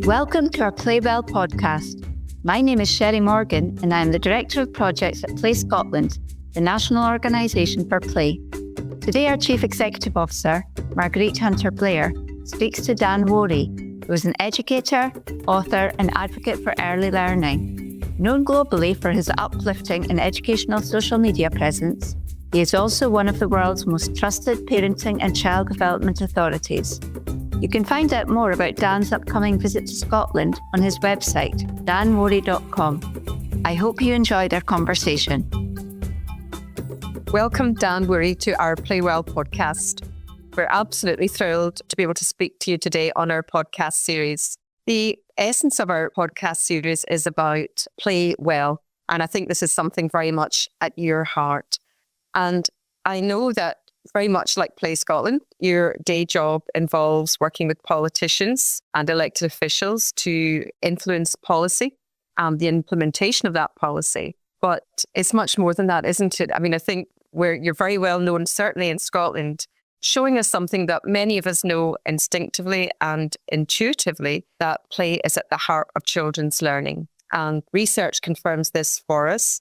Welcome to our Play Well podcast. My name is Sherry Morgan and I am the Director of Projects at Play Scotland, the national organisation for play. Today our Chief Executive Officer, Marguerite Hunter-Blair, speaks to Dan Wuori, who is an educator, author and advocate for early learning. Known globally for his uplifting and educational social media presence, he is also one of the world's most trusted parenting and child development authorities. You can find out more about Dan's upcoming visit to Scotland on his website, danwuori.com. I hope you enjoyed our conversation. Welcome, Dan Wuori, to our Play Well podcast. We're absolutely thrilled to be able to speak to you today on our podcast series. The essence of our podcast series is about play well, and I think this is something very much at your heart. And I know that very much like Play Scotland, your day job involves working with politicians and elected officials to influence policy and the implementation of that policy. But it's much more than that, isn't it? I mean, I think you're very well known, certainly in Scotland, showing us something that many of us know instinctively and intuitively, that play is at the heart of children's learning. And research confirms this for us.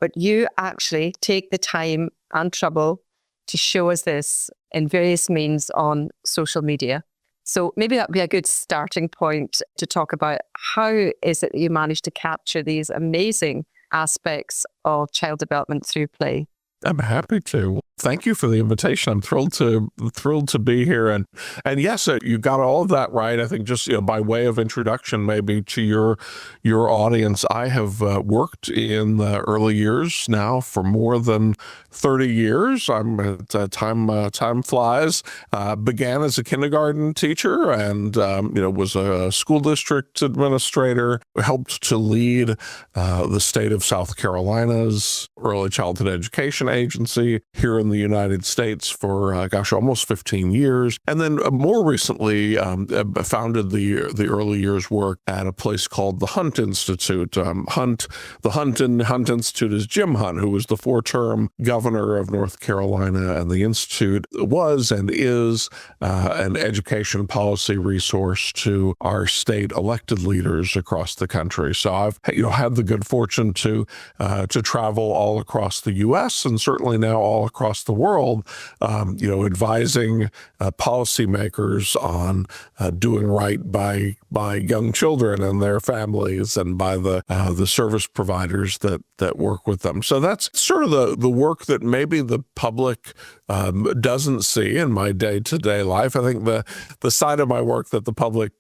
But you actually take the time and trouble to show us this in various means on social media. So maybe that would be a good starting point to talk about how is it that you manage to capture these amazing aspects of child development through play? I'm happy to. Thank you for the invitation. I'm thrilled to be here. And yes, you got all of that right. I think just by way of introduction, maybe to your audience, I have worked in the early years now for more than 30 years. Time flies. Began as a kindergarten teacher and was a school district administrator. Helped to lead the state of South Carolina's early childhood education agency here in the United States for, almost 15 years. And then more recently, founded the early years work at a place called the Hunt Institute. The Hunt Institute is Jim Hunt, who was the 4-term governor of North Carolina. And the Institute was and is an education policy resource to our state elected leaders across the country. So I've had the good fortune to travel all across the U.S. and certainly now all across the world, advising policymakers on doing right by young children and their families and by the service providers that work with them. So that's sort of the work that maybe the public doesn't see in my day-to-day life. I think the side of my work that the public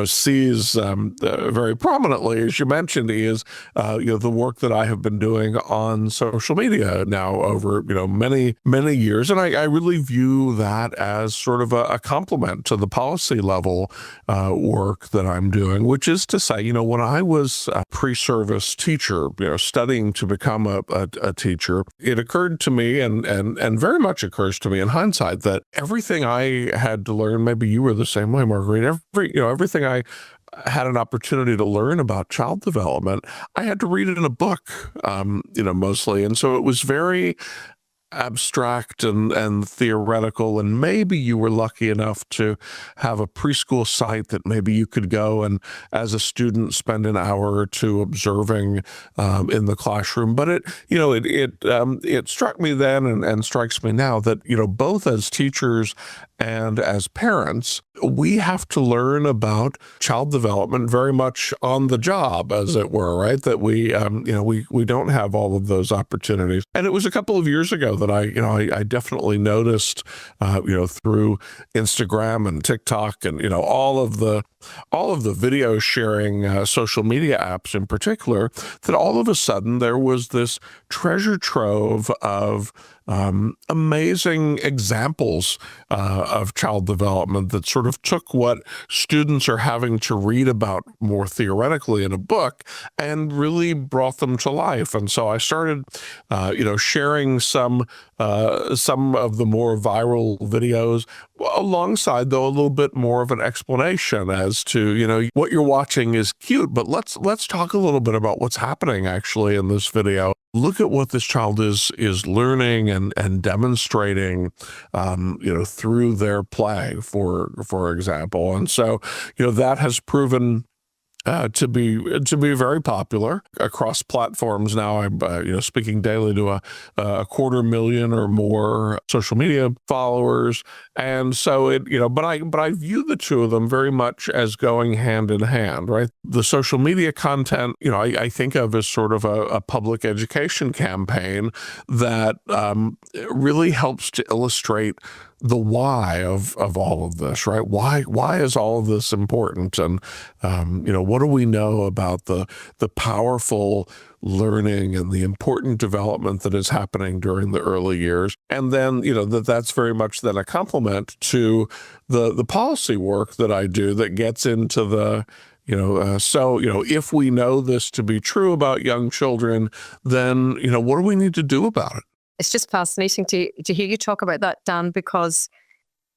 sees very prominently, as you mentioned, is the work that I have been doing on social media now over many years, and I really view that as sort of a compliment to the policy level work that I'm doing, which is to say, when I was a pre-service teacher, studying to become a teacher, it occurred to me and very much occurs to me in hindsight that everything I had to learn, maybe you were the same way, Marguerite, everything I had an opportunity to learn about child development, I had to read it in a book, mostly. And so it was very abstract and theoretical, and maybe you were lucky enough to have a preschool site that maybe you could go and as a student spend an hour or two observing in the classroom. But it struck me then and strikes me now that both as teachers and as parents, we have to learn about child development very much on the job, as it were, right? That we don't have all of those opportunities. And it was a couple of years ago that I definitely noticed, through Instagram and TikTok and all of the video sharing social media apps in particular, that all of a sudden there was this treasure trove of amazing examples of child development that sort of took what students are having to read about more theoretically in a book and really brought them to life. And so I started, sharing some of the more viral videos alongside, though, a little bit more of an explanation as to, what you're watching is cute, but let's talk a little bit about what's happening actually in this video. look at what this child is learning and demonstrating, through their play, for example. And so, that has proven to be very popular across platforms. Now I'm speaking daily to a 250,000 or more social media followers, and so but I view the two of them very much as going hand in hand, right? The social media content, I think of as sort of a public education campaign that really helps to illustrate the why of all of this, right? Why is all of this important? And, what do we know about the powerful learning and the important development that is happening during the early years? And then, that's very much then a complement to the policy work that I do that gets into the, if we know this to be true about young children, then, what do we need to do about it? It's just fascinating to hear you talk about that, Dan, because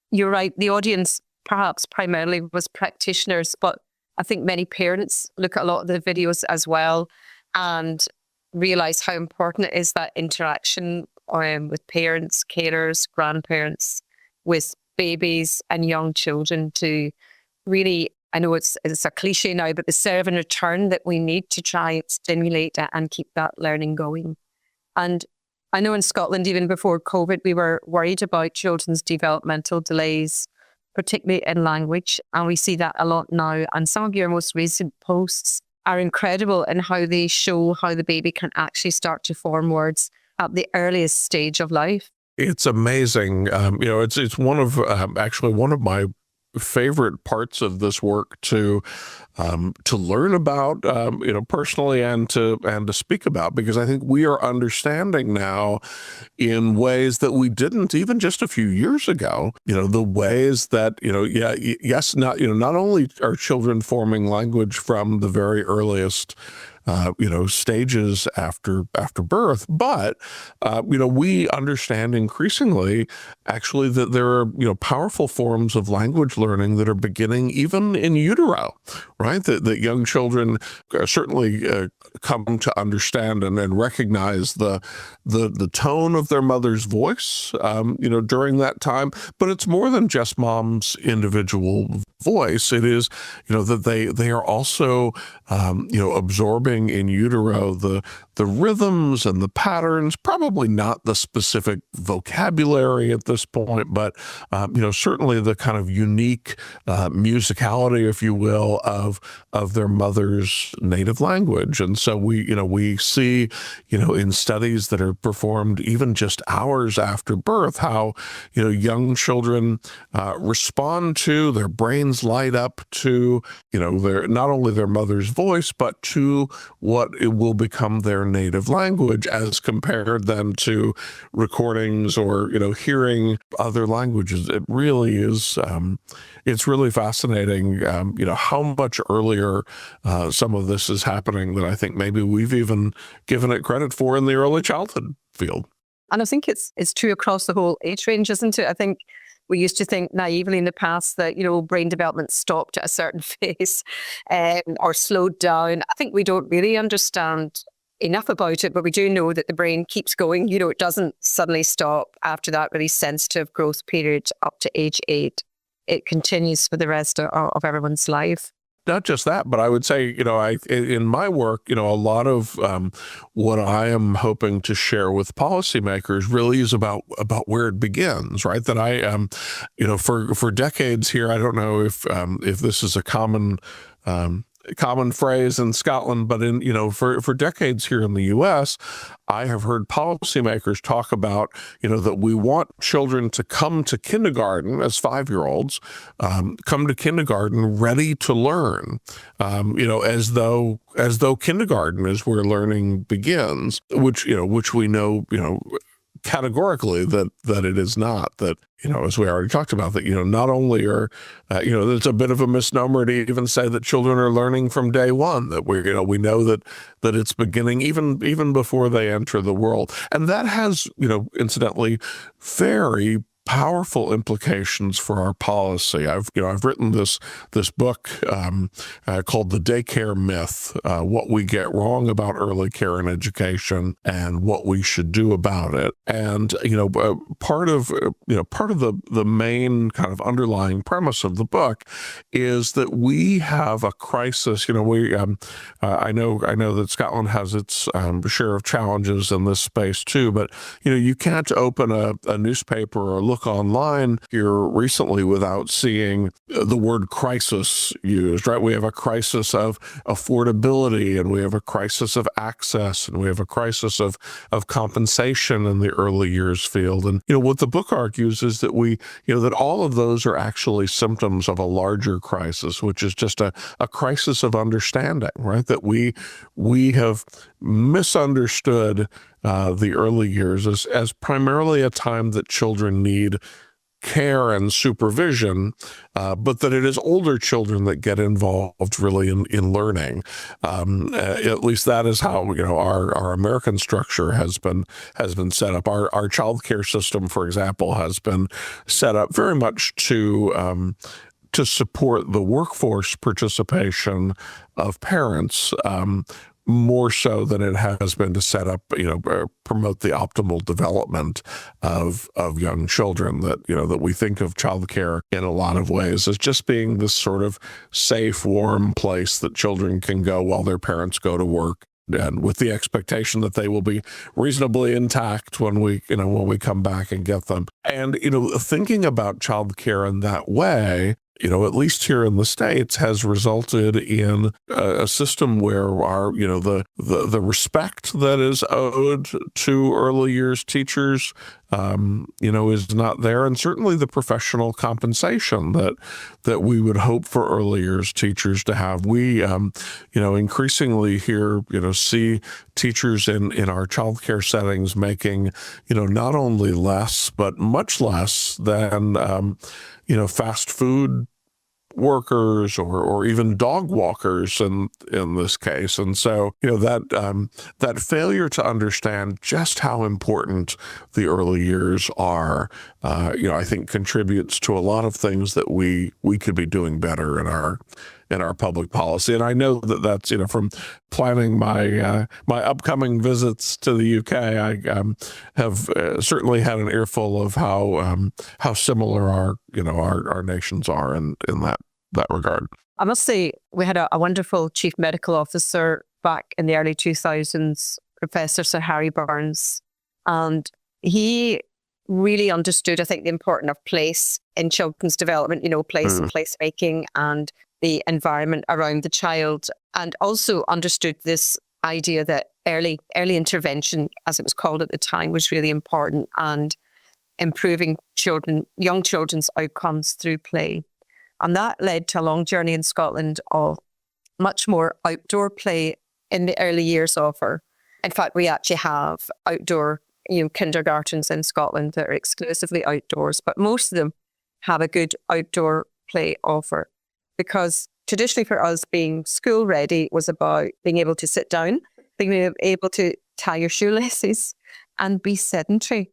you're right. The audience perhaps primarily was practitioners, but I think many parents look at a lot of the videos as well and realize how important it is, that interaction with parents, carers, grandparents, with babies and young children, to really, I know it's a cliche now, but the serve and return that we need to try and stimulate and keep that learning going. And I know in Scotland, even before COVID, we were worried about children's developmental delays, particularly in language. And we see that a lot now. And some of your most recent posts are incredible in how they show how the baby can actually start to form words at the earliest stage of life. It's amazing. It's one of my favorite parts of this work to learn about, personally, and to speak about, because I think we are understanding now in ways that we didn't even just a few years ago. The ways that not only are children forming language from the very earliest stages after birth, but we understand increasingly actually that there are powerful forms of language learning that are beginning even in utero, right? That young children certainly come to understand and recognize the tone of their mother's voice, during that time. But it's more than just mom's individual voice. It is, that they are also, absorbing in utero the rhythms and the patterns, probably not the specific vocabulary at this point, but certainly the kind of unique musicality, if you will, of their mother's native language. And so we see in studies that are performed even just hours after birth, how young children respond to, their brains light up to their, not only their mother's voice, but to what it will become their native language, as compared then to recordings or hearing other languages. It really is it's really fascinating how much earlier some of this is happening than I think maybe we've even given it credit for in the early childhood field. And I think it's true across the whole age range, isn't it? I think we used to think naively in the past that, brain development stopped at a certain phase or slowed down. I think we don't really understand enough about it, but we do know that the brain keeps going. It doesn't suddenly stop after that really sensitive growth period up to age 8. It continues for the rest of everyone's life. Not just that, but I would say, in my work, a lot of what I am hoping to share with policymakers really is about where it begins, right? That I, for decades here, I don't know if this is a common phrase in Scotland, but for decades here in the U.S., I have heard policymakers talk about, that we want children to come to kindergarten as 5-year-olds, come to kindergarten ready to learn, as though kindergarten is where learning begins, which we know, categorically that it is not. That as we already talked about, that not only are it's a bit of a misnomer to even say that children are learning from day one, that we know that it's beginning even before they enter the world. And that has incidentally very powerful implications for our policy. I've written this book called The Daycare Myth: What We Get Wrong About Early Care and Education and What We Should Do About It. And part of the main kind of underlying premise of the book is that we have a crisis. I know that Scotland has its share of challenges in this space too, but you can't open a newspaper or look online here recently without seeing the word crisis used, right? We have a crisis of affordability, and we have a crisis of access, and we have a crisis of compensation in the early years field. And what the book argues is that that all of those are actually symptoms of a larger crisis, which is just a crisis of understanding, right? That we have misunderstood the early years as primarily a time that children need care and supervision, but that it is older children that get involved really in learning. At least that is how our American structure has been set up. Our child care system, for example, has been set up very much to support the workforce participation of parents, more so than it has been to set up, promote the optimal development of young children. That we think of childcare in a lot of ways as just being this sort of safe, warm place that children can go while their parents go to work, and with the expectation that they will be reasonably intact when we come back and get them. And thinking about childcare in that way, at least here in the States, has resulted in a system where the respect that is owed to early years teachers, is not there, and certainly the professional compensation that we would hope for early years teachers to have. We, increasingly here, see teachers in our childcare settings making, not only less, but much less than, fast food workers or even dog walkers in this case. And so, that failure to understand just how important the early years are, I think contributes to a lot of things that we could be doing better in our public policy. And I know that's from planning my upcoming visits to the UK. I have certainly had an earful of how similar our nations are in that regard. I must say, we had a wonderful chief medical officer back in the early 2000s, Professor Sir Harry Burns, and he really understood, I think, the importance of place in children's development, place and placemaking and the environment around the child, and also understood this idea that early intervention, as it was called at the time, was really important, and improving young children's outcomes through play. And that led to a long journey in Scotland of much more outdoor play in the early years offer. In fact, we actually have outdoor kindergartens in Scotland that are exclusively outdoors, but most of them have a good outdoor play offer, because traditionally for us, being school ready was about being able to sit down, being able to tie your shoelaces and be sedentary.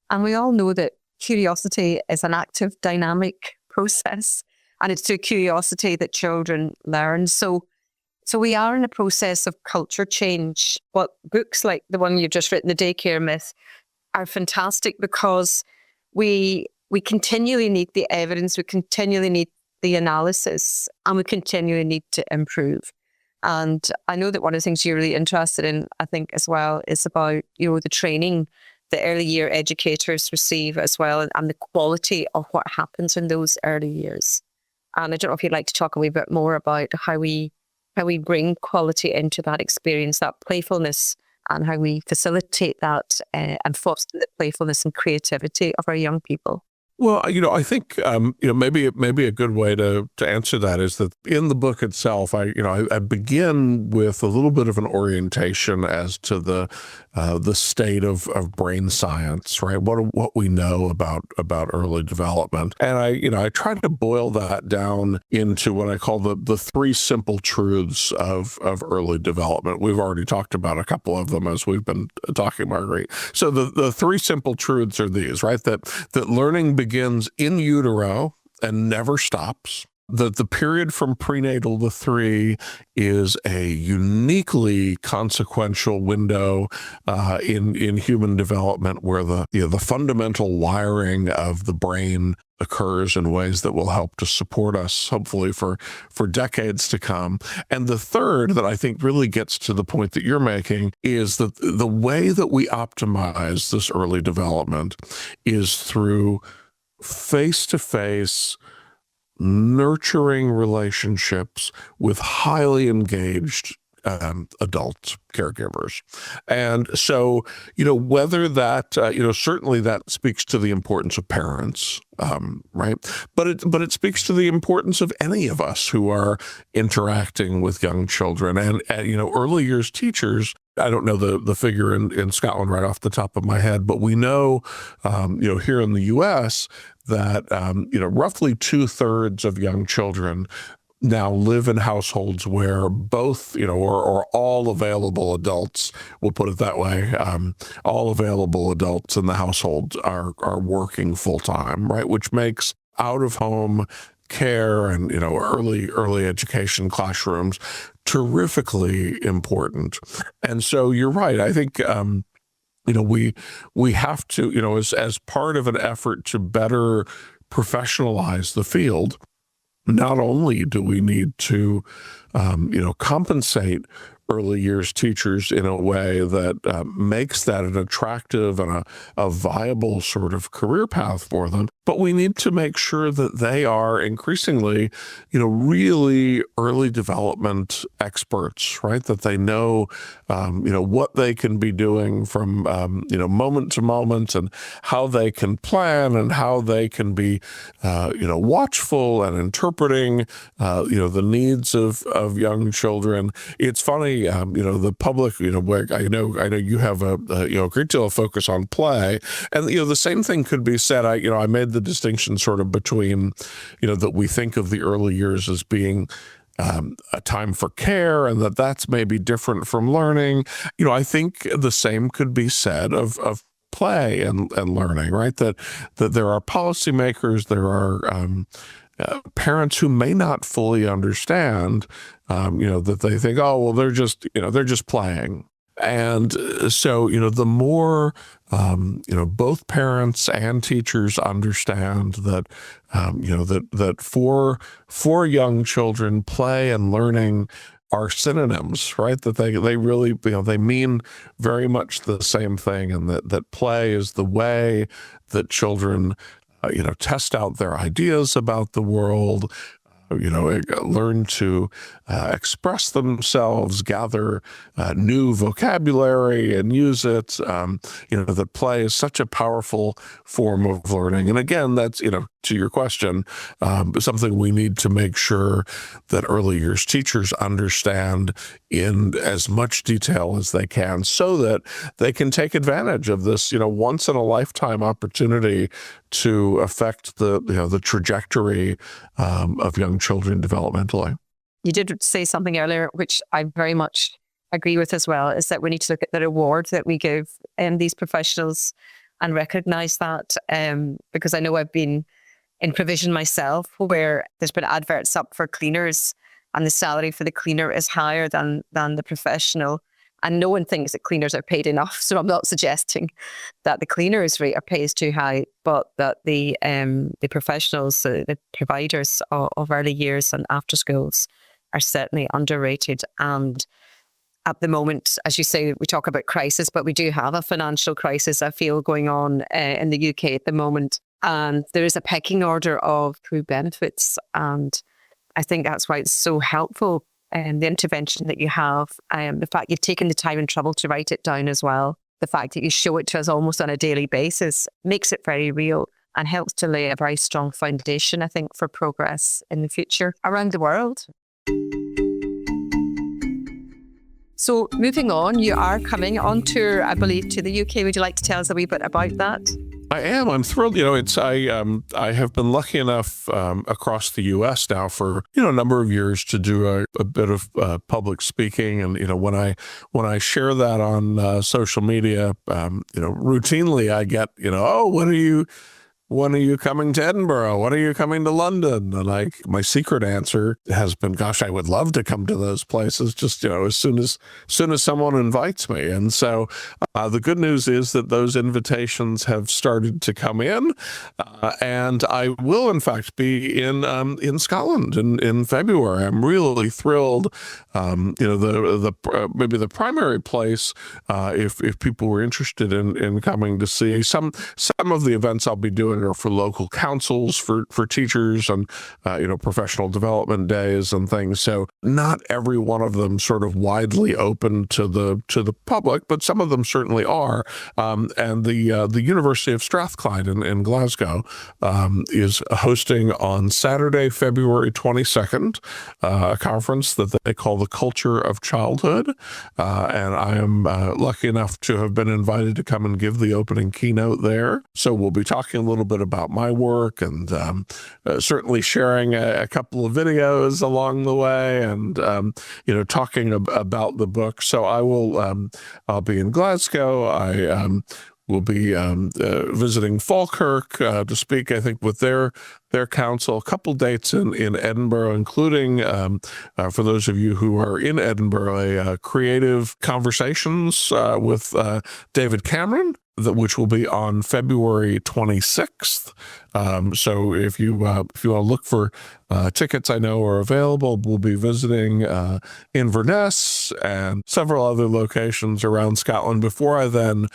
And we all know that curiosity is an active, dynamic process, and it's through curiosity that children learn. So we are in a process of culture change. But books like the one you've just written, The Daycare Myth, are fantastic, because we continually need the evidence, we continually need the analysis, and we continually need to improve. And I know that one of the things you're really interested in, I think, as well, is about, the training the early year educators receive as well, and the quality of what happens in those early years. And I don't know if you'd like to talk a wee bit more about how we bring quality into that experience, that playfulness, and how we facilitate that and foster the playfulness and creativity of our young people. Well, I think maybe a good way to answer that is that in the book itself, I begin with a little bit of an orientation as to the state of brain science, right? What we know about early development, and I try to boil that down into what I call the three simple truths of early development. We've already talked about a couple of them as we've been talking, Marguerite. So the three simple truths are these, right? That learning begins in utero and never stops. That the period from prenatal to 3 is a uniquely consequential window in human development, where the fundamental wiring of the brain occurs in ways that will help to support us, hopefully, for decades to come. And the third, that I think really gets to the point that you're making, is that the way that we optimize this early development is through face-to-face, nurturing relationships with highly engaged adult caregivers. And so, whether that, certainly that speaks to the importance of parents, right? But it speaks to the importance of any of us who are interacting with young children. And early years teachers, I don't know the figure in Scotland right off the top of my head, but we know, here in the U.S., that, roughly 2/3 of young children now live in households where both, or all available adults, we'll put it that way, all available adults in the household are working full time, right? Which makes out-of-home care and, early education classrooms terrifically important. And so you're right. I think, we have to, as part of an effort to better professionalize the field, not only do we need to, compensate early years teachers in a way that makes that an attractive and a viable sort of career path for them, but we need to make sure that they are increasingly, really early development experts, right? That they know, what they can be doing from, moment to moment, and how they can plan and how they can be, watchful and interpreting, the needs of young children. It's funny, the public, where I know you have a great deal of focus on play, and the same thing could be said. I made the distinction sort of between, that we think of the early years as being a time for care, and that's maybe different from learning. I think the same could be said of play and learning, right? That there are policymakers, there are parents who may not fully understand, that they think, oh, well, they're just playing. And so, the more, both parents and teachers understand that, that for young children, play and learning are synonyms, right? That they really, they mean very much the same thing, and that play is the way that children, test out their ideas about the world, learn to express themselves, gather new vocabulary and use it. That play is such a powerful form of learning. And again, that's, to your question, something we need to make sure that early years teachers understand in as much detail as they can, so that they can take advantage of this, once in a lifetime opportunity to affect the trajectory of young children developmentally. You did say something earlier, which I very much agree with as well, is that we need to look at the reward that we give these professionals and recognize that, because I know I've been in provision myself, where there's been adverts up for cleaners, and the salary for the cleaner is higher than the professional. And no one thinks that cleaners are paid enough. So I'm not suggesting that the cleaners' rate or pay is too high, but that the professionals, the providers of early years and after schools are certainly underrated. And at the moment, as you say, we talk about crisis, but we do have a financial crisis, I feel, going on in the UK at the moment. And there is a pecking order of crew benefits. And I think that's why it's so helpful, the intervention that you have, the fact you've taken the time and trouble to write it down as well, the fact that you show it to us almost on a daily basis makes it very real. and helps to lay a very strong foundation, I think, for progress in the future around the world. So moving on, you are coming on tour, I believe, to the UK. Would you like to tell us a wee bit about that? I am. I'm thrilled. I have been lucky enough across the U.S. now for a number of years to do a bit of public speaking, and when I share that on social media, routinely I get oh, when are you coming to Edinburgh? When are you coming to London? And my secret answer has been, gosh, I would love to come to those places just, as soon as someone invites me. And so the good news is that those invitations have started to come in. And I will, in fact, be in Scotland in February. I'm really thrilled. Maybe the primary place, if people were interested in coming to see some of the events I'll be doing are for local councils, for teachers, and professional development days and things. So not every one of them sort of widely open to the public, but some of them certainly are. And the University of Strathclyde in Glasgow is hosting on Saturday, February 22nd, a conference that they call the Culture of Childhood. And I am lucky enough to have been invited to come and give the opening keynote there. So we'll be talking a little bit about my work and certainly sharing a couple of videos along the way and, talking about the book. So I'll be in Glasgow. I will be visiting Falkirk to speak, I think, with their council. A couple dates in Edinburgh, including, for those of you who are in Edinburgh, creative conversations with David Cameron, which will be on February 26th. So if you want to look for tickets, I know are available. We'll be visiting Inverness and several other locations around Scotland before I then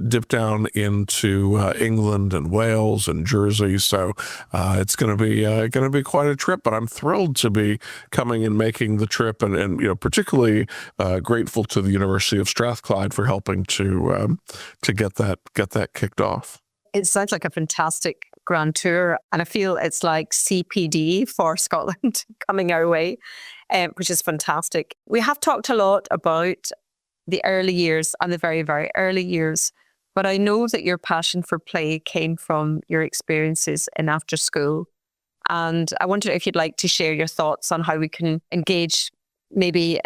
dip down into England and Wales and Jersey. So it's going to be quite a trip. But I'm thrilled to be coming and making the trip, and particularly grateful to the University of Strathclyde for helping to get that kicked off. It sounds like a fantastic grand tour, and I feel it's like CPD for Scotland coming our way, which is fantastic. We have talked a lot about the early years and the very, very early years, but I know that your passion for play came from your experiences in after school. And I wonder if you'd like to share your thoughts on how we can engage maybe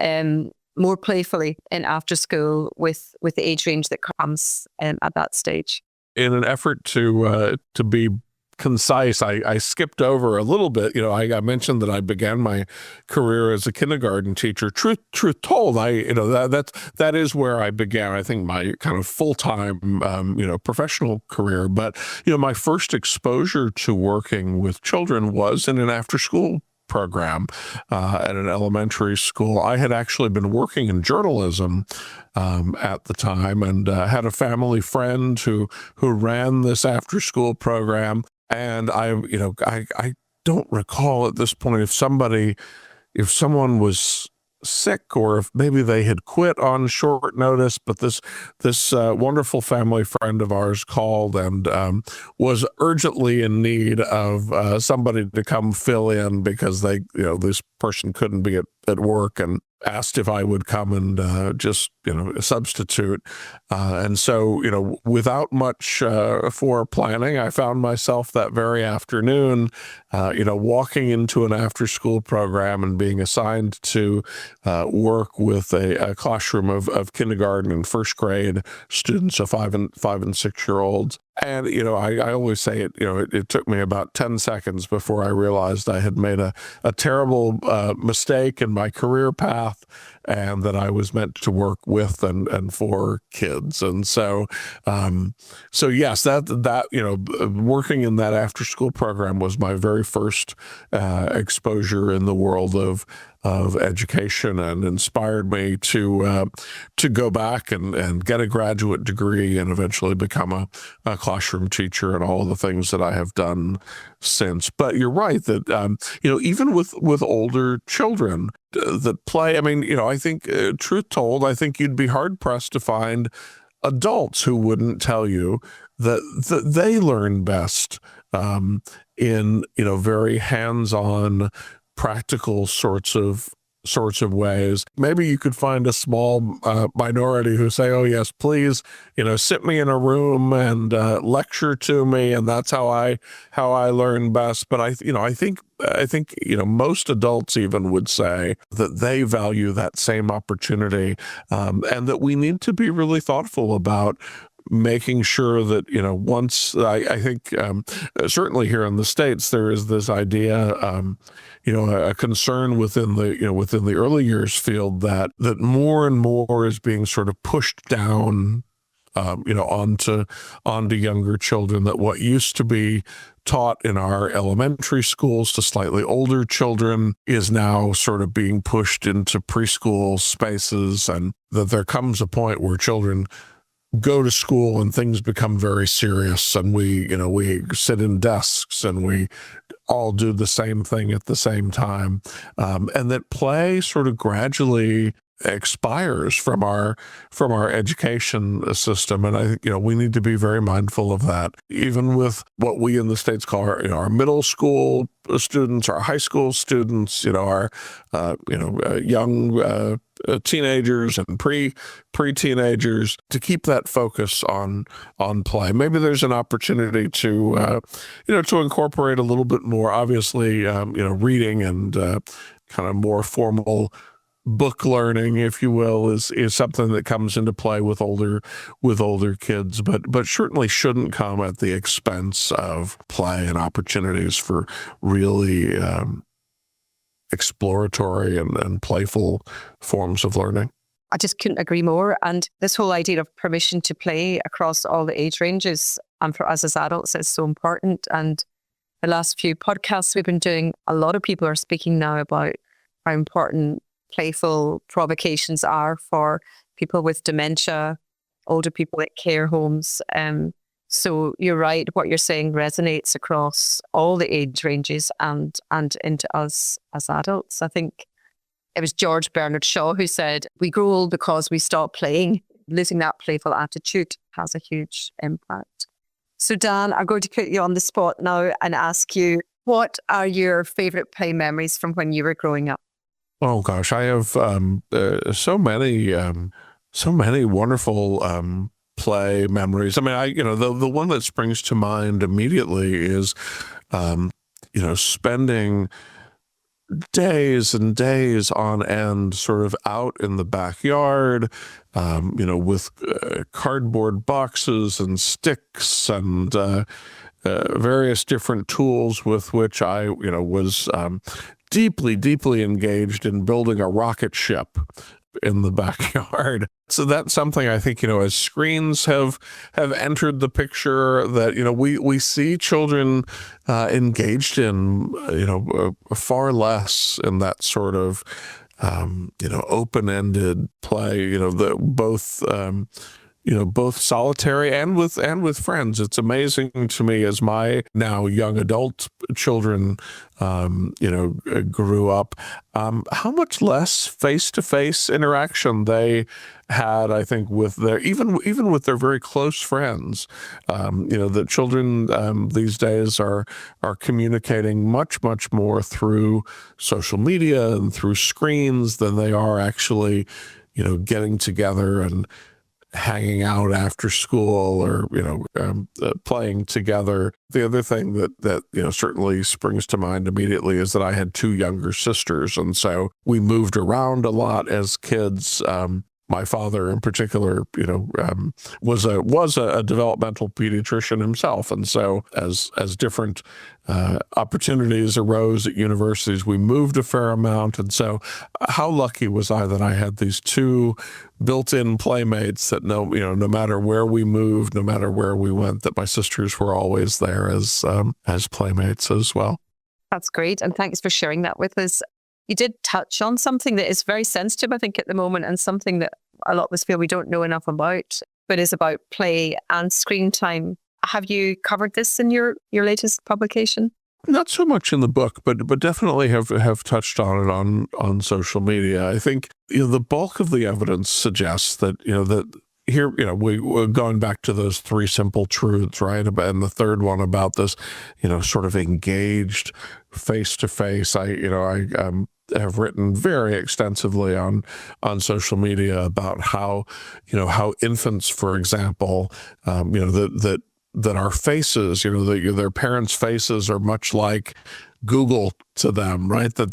more playfully in after school with the age range that comes at that stage. In an effort to be concise, I skipped over a little bit. I mentioned that I began my career as a kindergarten teacher. Truth told, that is where I began, I think, my kind of full-time professional career. But my first exposure to working with children was in an after-school program at an elementary school. I had actually been working in journalism at the time, and had a family friend who ran this after-school program. And I don't recall at this point if someone was sick or if maybe they had quit on short notice, but this wonderful family friend of ours called and was urgently in need of somebody to come fill in because this person couldn't be at work, and asked if I would come and just substitute. And so without much foreplanning, I found myself that very afternoon walking into an after school program and being assigned to work with a classroom of kindergarten and first grade students, so 5 and 6-year-olds. And, I always say it took me about 10 seconds before I realized I had made a terrible mistake in my career path, and that I was meant to work with and for kids. And so yes, that working in that after school program was my very first exposure in the world of education, and inspired me to go back and get a graduate degree and eventually become a classroom teacher and all the things that I have done since. But you're right that even with older children that play, I think truth told, I think you'd be hard pressed to find adults who wouldn't tell you that they learn best in very hands-on, practical sorts of ways. Maybe you could find a small minority who say, "Oh yes, please, sit me in a room and lecture to me, and that's how I learn best." But I think most adults even would say that they value that same opportunity, and that we need to be really thoughtful about making sure that, once I think certainly here in the States, there is this idea, a concern within the early years field that more and more is being sort of pushed down, onto younger children, that what used to be taught in our elementary schools to slightly older children is now sort of being pushed into preschool spaces, and that there comes a point where children go to school and things become very serious, and we sit in desks and we all do the same thing at the same time, and that play sort of gradually expires from our education system. And I think we need to be very mindful of that, even with what we in the States call our middle school students, our high school students, our young teenagers and pre-teenagers, to keep that focus on play. Maybe there's an opportunity to to incorporate a little bit more, obviously, reading and kind of more formal book learning, if you will, is something that comes into play with older kids, but certainly shouldn't come at the expense of play and opportunities for really exploratory and playful forms of learning. I just couldn't agree more. And this whole idea of permission to play across all the age ranges, and for us as adults, is so important. And the last few podcasts we've been doing, a lot of people are speaking now about how important playful provocations are for people with dementia, older people at care homes. So you're right, what you're saying resonates across all the age ranges and into us as adults. I think it was George Bernard Shaw who said, "We grow old because we stop playing." Losing that playful attitude has a huge impact. So Dan, I'm going to put you on the spot now and ask you, what are your favourite play memories from when you were growing up? Oh gosh, I have so many wonderful play memories. I mean, the one that springs to mind immediately is, spending days and days on end sort of out in the backyard, with cardboard boxes and sticks and various different tools with which I, was deeply, deeply engaged in building a rocket ship in the backyard. So that's something I think, as screens have entered the picture, that, we see children engaged in, far less in that sort of, open-ended play, both solitary and with friends. It's amazing to me, as my now young adult children, grew up, how much less face-to-face interaction they had, I think, with their even with their very close friends. The children these days are communicating much more through social media and through screens than they are actually, getting together and hanging out after school or, playing together. The other thing that certainly springs to mind immediately is that I had two younger sisters. And so we moved around a lot as kids. My father in particular, was a developmental pediatrician himself. And so as different opportunities arose at universities, we moved a fair amount. And so how lucky was I that I had these two built-in playmates that no matter where we moved, no matter where we went, that my sisters were always there as playmates as well. That's great. And thanks for sharing that with us. You did touch on something that is very sensitive, I think, at the moment, and something that a lot of us feel we don't know enough about, but is about play and screen time. Have you covered this in your latest publication? Not so much in the book, but definitely have touched on it on social media. I think the bulk of the evidence suggests that that here, we're going back to those three simple truths, right? And the third one about this, sort of engaged face-to-face. I have written very extensively on social media about how infants, for example, that our faces, their parents' faces are much like Google to them, right? That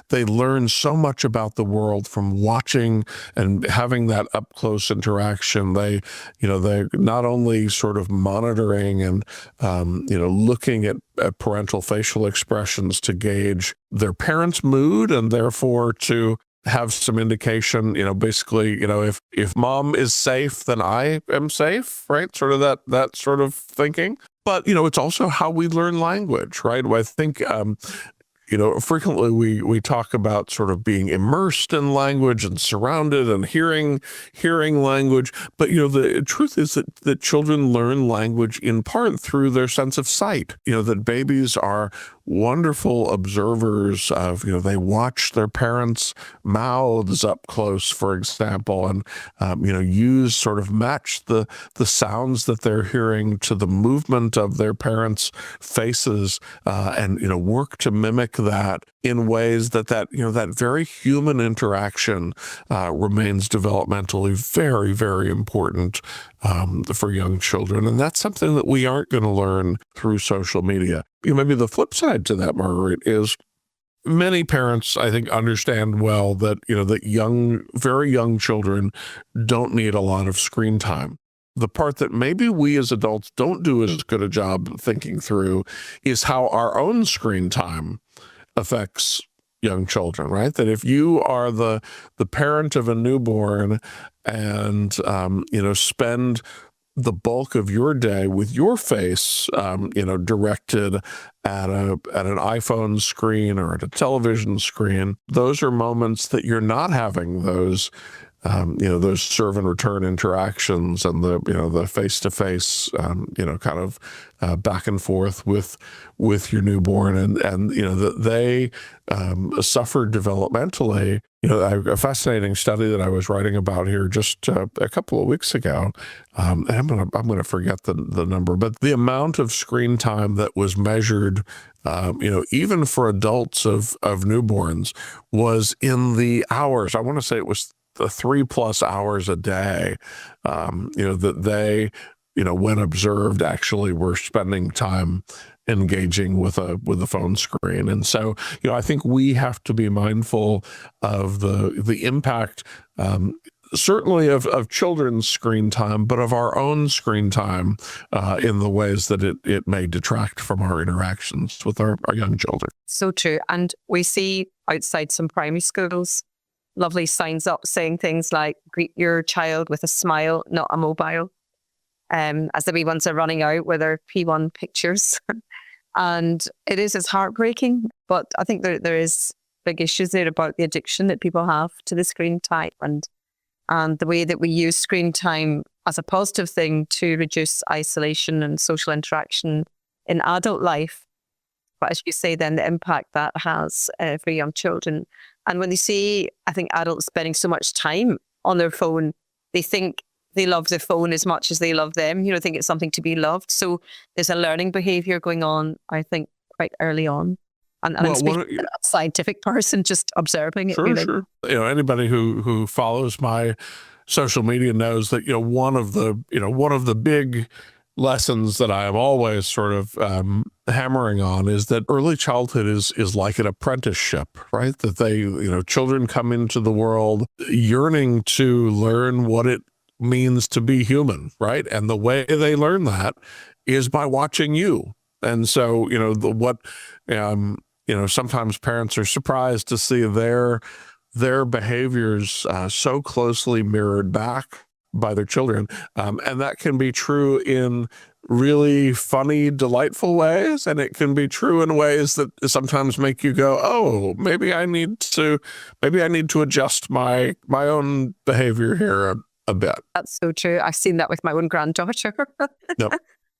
they learn so much about the world from watching and having that up close interaction. They're not only sort of monitoring and looking at parental facial expressions to gauge their parents' mood and therefore to have some indication, basically, if mom is safe, then I am safe, right? Sort of that sort of thinking. But, it's also how we learn language, right? I think, frequently we talk about sort of being immersed in language and surrounded and hearing language. But, the truth is that children learn language in part through their sense of sight, that babies are wonderful observers of, they watch their parents' mouths up close, for example, and, match the sounds that they're hearing to the movement of their parents' faces, and, work to mimic that in ways that very human interaction remains developmentally very, very important for young children. And that's something that we aren't going to learn through social media. Maybe the flip side to that, Marguerite, is many parents, I think, understand well that, that very young children don't need a lot of screen time. The part that maybe we as adults don't do as good a job thinking through is how our own screen time affects young children, right? That if you are the parent of a newborn and, spend the bulk of your day with your face, directed at an iPhone screen or at a television screen, those are moments that you're not having those serve and return interactions and the face-to-face, kind of back and forth with your newborn, and that they suffer developmentally. A fascinating study that I was writing about here just a couple of weeks ago, and I'm gonna forget the number, but the amount of screen time that was measured, even for adults of newborns, was in the hours. I want to say it was the 3+ hours a day, that they, when observed, actually were spending time engaging with a phone screen. And so, I think we have to be mindful of the impact, certainly of children's screen time, but of our own screen time in the ways that it may detract from our interactions with our young children. So true. And we see outside some primary schools lovely signs up saying things like, greet your child with a smile, not a mobile, as the wee ones are running out with their P1 pictures. And it's heartbreaking, but I think there is big issues there about the addiction that people have to the screen time and the way that we use screen time as a positive thing to reduce isolation and social interaction in adult life. But as you say, then the impact that has for young children. And when they see, I think, adults spending so much time on their phone, they think they love the phone as much as they love them, think it's something to be loved. So there's a learning behavior going on, I think, quite early on. And I'm speaking as a scientific person, just observing it. Sure, really. Sure. Anybody who follows my social media knows that, one of the big lessons that I am always sort of hammering on is that early childhood is like an apprenticeship, right? That they, children come into the world yearning to learn what it means to be human, right? And the way they learn that is by watching you. And so, sometimes parents are surprised to see their behaviors so closely mirrored back by their children. And that can be true in really funny, delightful ways. And it can be true in ways that sometimes make you go, oh, maybe I need to adjust my own behavior here a bit. That's so true. I've seen that with my own granddaughter. Yep.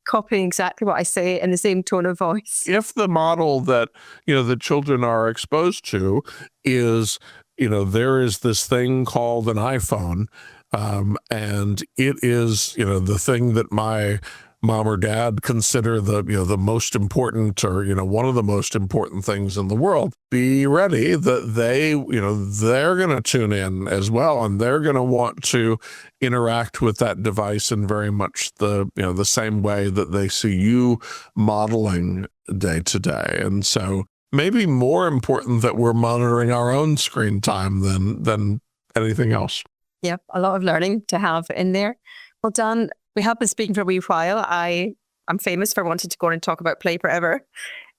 Copying exactly what I say in the same tone of voice. If the model that, the children are exposed to is, there is this thing called an iPhone, And it is, the thing that my mom or dad consider the most important, or, one of the most important things in the world. Be ready that they're going to tune in as well, and they're going to want to interact with that device in very much the same way that they see you modeling day to day. And so maybe more important that we're monitoring our own screen time than anything else. Yep, a lot of learning to have in there. Well, Dan, we have been speaking for a wee while. I'm famous for wanting to go on and talk about play forever.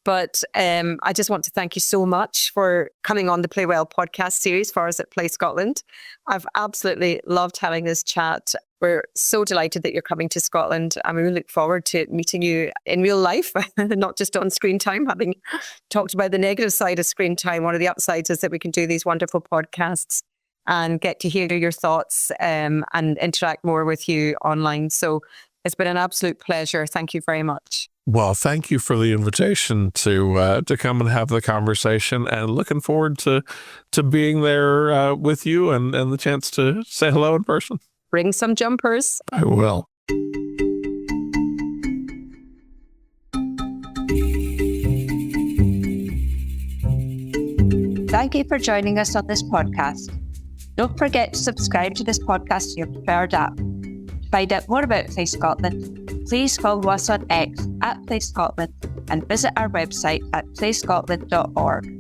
But I just want to thank you so much for coming on the Play Well podcast series for us at Play Scotland. I've absolutely loved having this chat. We're so delighted that you're coming to Scotland, and we look forward to meeting you in real life, not just on screen time. Having talked about the negative side of screen time, one of the upsides is that we can do these wonderful podcasts and get to hear your thoughts and interact more with you online. So it's been an absolute pleasure. Thank you very much. Well, thank you for the invitation to come and have the conversation, and looking forward to being there with you and the chance to say hello in person. Bring some jumpers. I will. Thank you for joining us on this podcast. Don't forget to subscribe to this podcast to your preferred app. To find out more about Play Scotland, please follow us on X @Play Scotland and visit our website at playscotland.org.